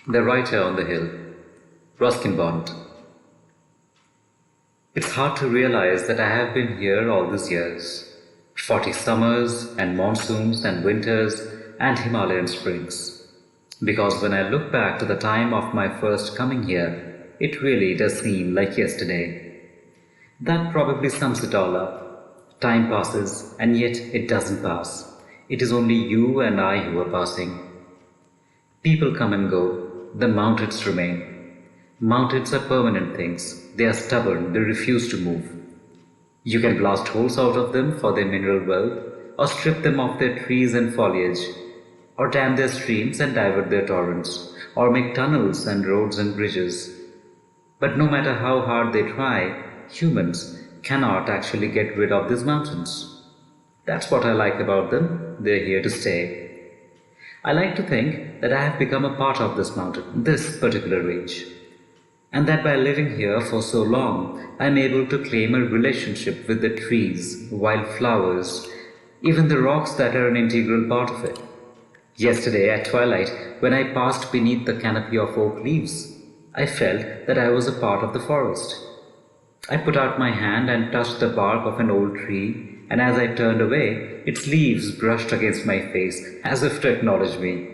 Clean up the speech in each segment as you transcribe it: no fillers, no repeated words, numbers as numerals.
The Writer on the Hill, Ruskin Bond. It's hard to realize that I have been here all these years. 40 summers and monsoons and winters and Himalayan springs. Because when I look back to the time of my first coming here, it really does seem like yesterday. That probably sums it all up. Time passes, and yet it doesn't pass. It is only you and I who are passing. People come and go, the mountains remain. Mountains are permanent things. They are stubborn, they refuse to move. You can blast holes out of them for their mineral wealth, or strip them of their trees and foliage, or dam their streams and divert their torrents, or make tunnels and roads and bridges. But no matter how hard they try, humans cannot actually get rid of these mountains. That's what I like about them. They're here to stay. I like to think that I have become a part of this mountain, this particular range, and that by living here for so long, I am able to claim a relationship with the trees, wildflowers, even the rocks that are an integral part of it. Yesterday at twilight, when I passed beneath the canopy of oak leaves, I felt that I was a part of the forest. I put out my hand and touched the bark of an old tree, and as I turned away, its leaves brushed against my face as if to acknowledge me.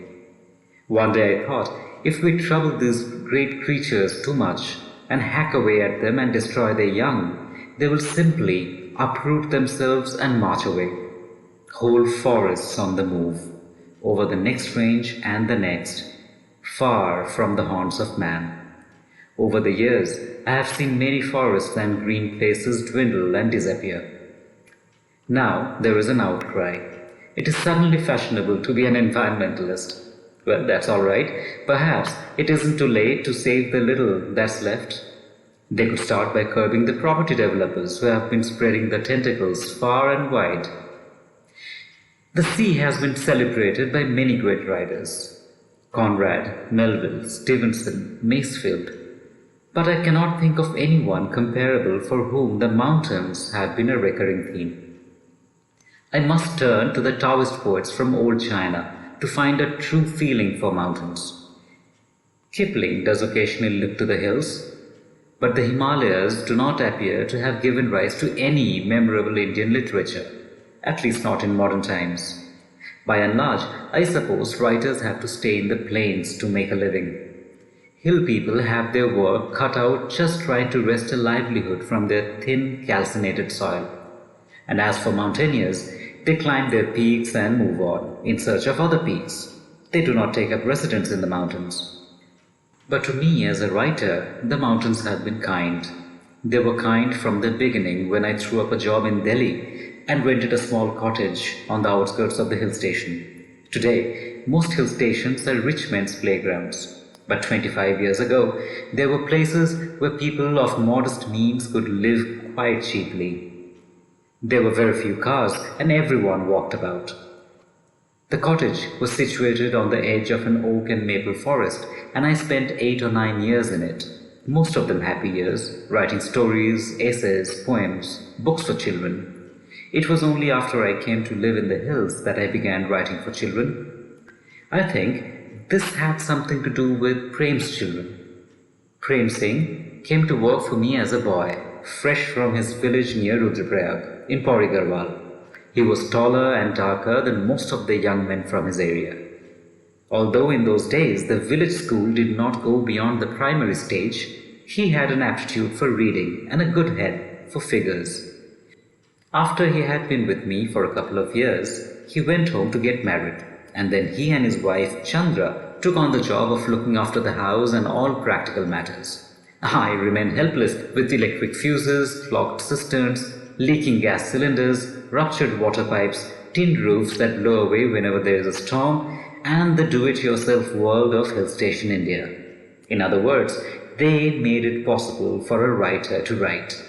One day I thought, if we trouble these great creatures too much and hack away at them and destroy their young, they will simply uproot themselves and march away. Whole forests on the move, over the next range and the next, far from the haunts of man. Over the years, I have seen many forests and green places dwindle and disappear. Now there is an outcry. It is suddenly fashionable to be an environmentalist. Well, that's all right. Perhaps it isn't too late to save the little that's left. They could start by curbing the property developers who have been spreading their tentacles far and wide. The sea has been celebrated by many great writers: Conrad, Melville, Stevenson, Masefield. But I cannot think of anyone comparable for whom the mountains have been a recurring theme. I must turn to the Taoist poets from old China to find a true feeling for mountains. Kipling does occasionally look to the hills, but the Himalayas do not appear to have given rise to any memorable Indian literature, at least not in modern times. By and large, I suppose writers have to stay in the plains to make a living. Hill people have their work cut out just trying to wrest a livelihood from their thin, calcinated soil. And as for mountaineers, they climb their peaks and move on in search of other peaks. They do not take up residence in the mountains. But to me as a writer, the mountains have been kind. They were kind from the beginning when I threw up a job in Delhi and rented a small cottage on the outskirts of the hill station. Today, most hill stations are rich men's playgrounds. But 25 years ago, there were places where people of modest means could live quite cheaply. There were very few cars and everyone walked about. The cottage was situated on the edge of an oak and maple forest, and I spent 8 or 9 years in it, most of them happy years, writing stories, essays, poems, books for children. It was only after I came to live in the hills that I began writing for children. I think this had something to do with Prem's children. Prem Singh came to work for me as a boy, fresh from his village near Rudraprayag in Pauri Garhwal. He was taller and darker than most of the young men from his area. Although in those days the village school did not go beyond the primary stage, he had an aptitude for reading and a good head for figures. After he had been with me for a couple of years, he went home to get married, and then he and his wife Chandra took on the job of looking after the house and all practical matters. I remained helpless with electric fuses, clogged cisterns, leaking gas cylinders, ruptured water pipes, tin roofs that blow away whenever there is a storm, and the do-it-yourself world of hill station India. In other words, they made it possible for a writer to write.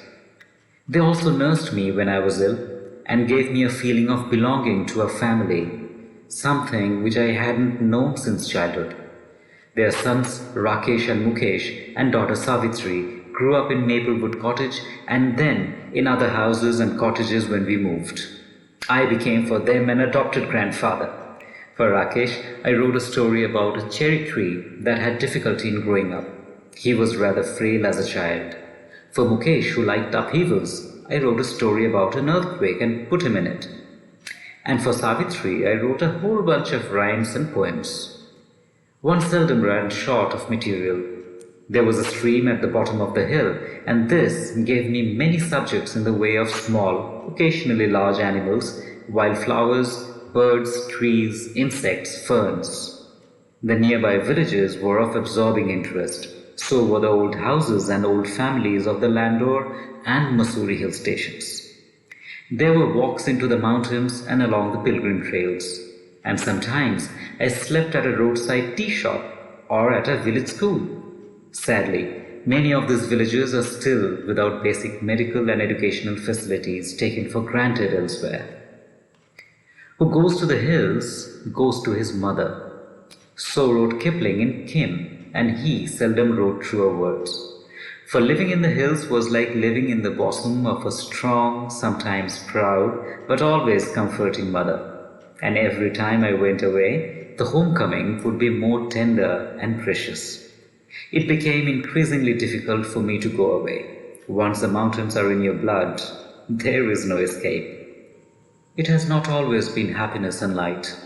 They also nursed me when I was ill and gave me a feeling of belonging to a family, something which I hadn't known since childhood. Their sons Rakesh and Mukesh and daughter Savitri grew up in Maplewood Cottage and then in other houses and cottages when we moved. I became for them an adopted grandfather. For Rakesh, I wrote a story about a cherry tree that had difficulty in growing up. He was rather frail as a child. For Mukesh, who liked upheavals, I wrote a story about an earthquake and put him in it. And for Savitri, I wrote a whole bunch of rhymes and poems. One seldom ran short of material. There was a stream at the bottom of the hill, and this gave me many subjects in the way of small, occasionally large animals, wildflowers, birds, trees, insects, ferns. The nearby villages were of absorbing interest. So were the old houses and old families of the Landor and Mussoorie hill stations. There were walks into the mountains and along the pilgrim trails, and sometimes I slept at a roadside tea shop or at a village school. Sadly, many of these villages are still without basic medical and educational facilities taken for granted elsewhere. Who goes to the hills goes to his mother. So wrote Kipling in Kim, and he seldom wrote truer words. For living in the hills was like living in the bosom of a strong, sometimes proud, but always comforting mother. And every time I went away, the homecoming would be more tender and precious. It became increasingly difficult for me to go away. Once the mountains are in your blood, there is no escape. It has not always been happiness and light.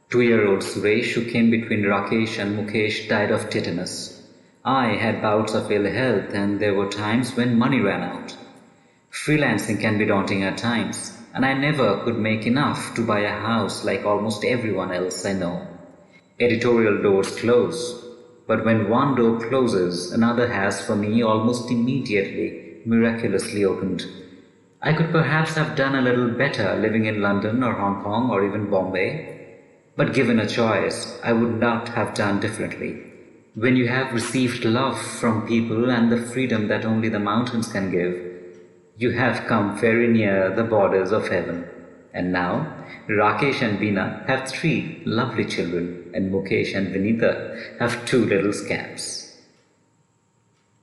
2-year-old Suresh, who came between Rakesh and Mukesh, died of tetanus. I had bouts of ill health, and there were times when money ran out. Freelancing can be daunting at times, and I never could make enough to buy a house like almost everyone else I know. Editorial doors close, but when one door closes, another has for me almost immediately, miraculously opened. I could perhaps have done a little better living in London or Hong Kong or even Bombay, but given a choice, I would not have done differently. When you have received love from people and the freedom that only the mountains can give, you have come very near the borders of heaven. And now, Rakesh and Beena have 3 lovely children, and Mukesh and Vinita have 2 little scamps.